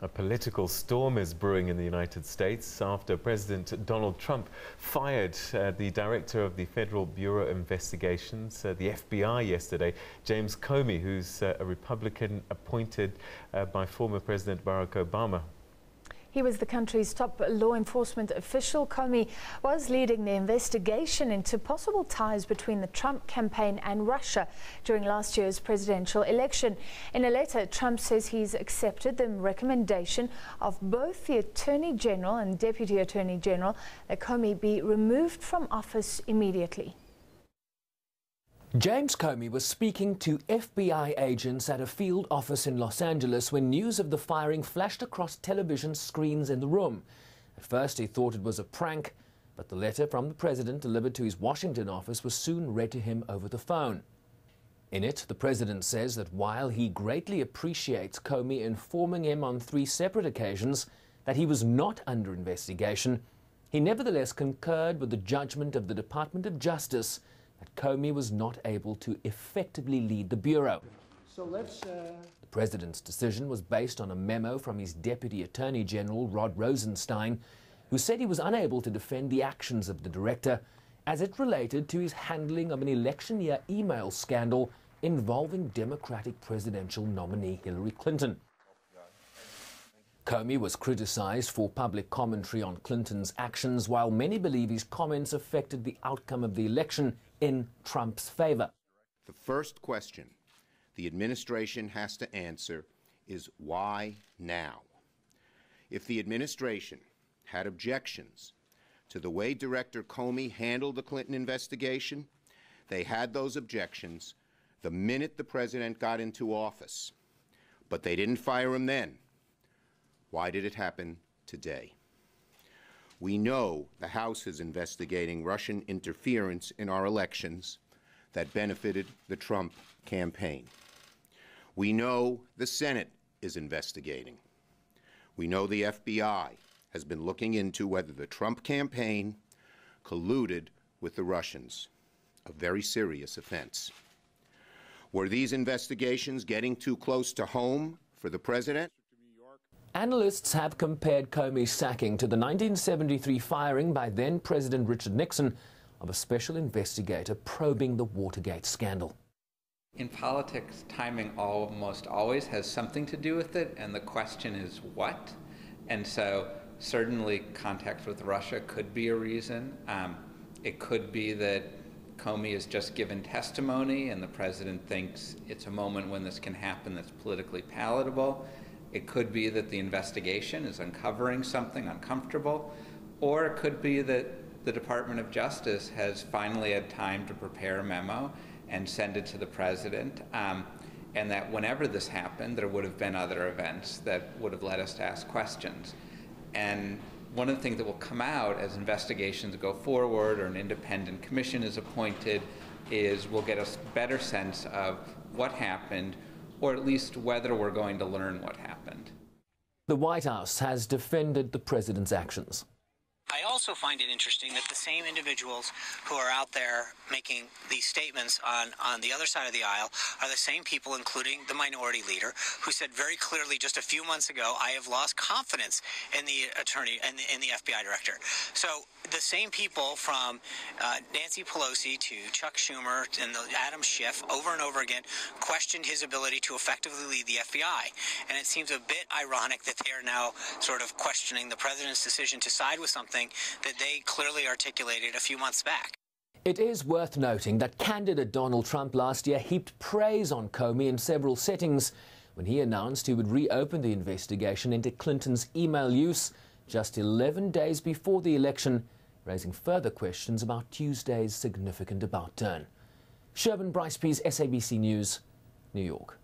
A political storm is brewing in the United States after President Donald Trump fired the director of the Federal Bureau of Investigations, the FBI, yesterday, James Comey, who's a Republican appointed by former President Barack Obama. He was the country's top law enforcement official. Comey was leading the investigation into possible ties between the Trump campaign and Russia during last year's presidential election. In a letter, Trump says he's accepted the recommendation of both the Attorney General and Deputy Attorney General that Comey be removed from office immediately. James Comey was speaking to FBI agents at a field office in Los Angeles when news of the firing flashed across television screens in the room. At first he thought it was a prank, but the letter from the president delivered to his Washington office was soon read to him over the phone. In it, the president says that while he greatly appreciates Comey informing him on 3 separate occasions that he was not under investigation, he nevertheless concurred with the judgment of the Department of Justice that Comey was not able to effectively lead the Bureau. The president's decision was based on a memo from his Deputy Attorney General, Rod Rosenstein, who said he was unable to defend the actions of the director as it related to his handling of an election year email scandal involving Democratic presidential nominee Hillary Clinton. Comey was criticized for public commentary on Clinton's actions, while many believe his comments affected the outcome of the election in Trump's favor. The first question the administration has to answer is why now? If the administration had objections to the way Director Comey handled the Clinton investigation, they had those objections the minute the president got into office. But they didn't fire him then. Why did it happen today? We know the House is investigating Russian interference in our elections that benefited the Trump campaign. We know the Senate is investigating. We know the FBI has been looking into whether the Trump campaign colluded with the Russians, a very serious offense. Were these investigations getting too close to home for the president? Analysts have compared Comey's sacking to the 1973 firing by then-President Richard Nixon of a special investigator probing the Watergate scandal. In politics, timing almost always has something to do with it, and the question is what? And so certainly contact with Russia could be a reason. It could be that Comey has just given testimony and the president thinks it's a moment when this can happen that's politically palatable. It could be that the investigation is uncovering something uncomfortable, or it could be that the Department of Justice has finally had time to prepare a memo and send it to the president, and that whenever this happened, there would have been other events that would have led us to ask questions. And one of the things that will come out as investigations go forward or an independent commission is appointed is we'll get a better sense of what happened, or at least whether we're going to learn what happened. The White House has defended the president's actions. I also find it interesting that the same individuals who are out there making these statements on the other side of the aisle are the same people, including the minority leader, who said very clearly just a few months ago, I have lost confidence in the attorney and in the FBI director. So the same people from Nancy Pelosi to Chuck Schumer and Adam Schiff over and over again questioned his ability to effectively lead the FBI. And it seems a bit ironic that they are now sort of questioning the president's decision to side with something that they clearly articulated a few months back. It is worth noting that candidate Donald Trump last year heaped praise on Comey in several settings when he announced he would reopen the investigation into Clinton's email use just 11 days before the election, raising further questions about Tuesday's significant about turn. Bryce-Pease, SABC News, New York.